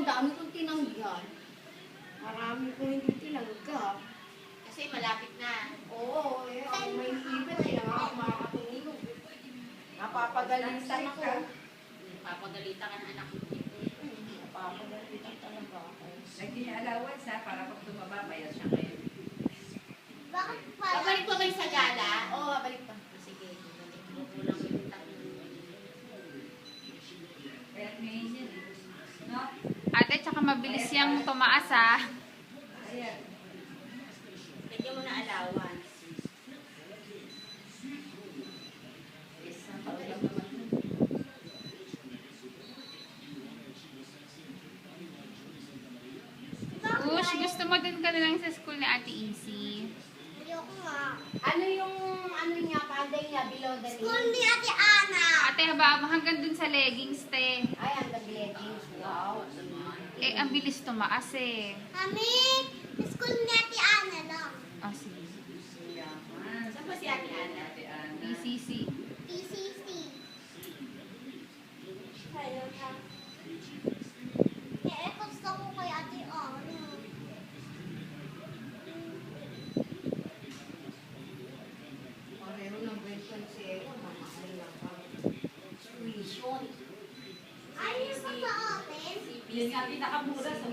dami kong tinanggihan. Marami kong hindi tinanggap. Kasi malapit na. Oo, ako may hibat eh. Ako makakatumilog. Napapagalitan ako. Papagalitan ka ng anak mo. Napapagalitan talaga ako. Naging allowance ha, para pag tumaba, bayad siya ngayon. Bakit pala? Babalik pa kayo sa gala? Oo, babalik pa. Sige, babalik mo. Kulang ko yung tatlo. Kaya ngayon yan eh. No? Ate, tsaka mabilis yung tumaas ah. Ayan. Bigyan mo na allowance. Ush, gusto mo din ka na lang sa school ni Ate Easy. Ayoko nga. Ano yung ano niya, panday niya, below the knee? School ni Ate Ana. Ate, haba, hanggang dun sa leggings, te. Ay, ang leggings. Wow. Eh, ang bilis tumaas eh. Kami, school ni Ate Ana lang. Oh, sige. Yaman. Saan ba si Ate Ana? Ate Ana. PCC. PCC. Kaya ka. Eh, gusto ko kay Ate Ana. Pareho ng version si Ewa, mamahal lang pa. Tuition. Ay, yung sa atin. Yan nga pinakamura sa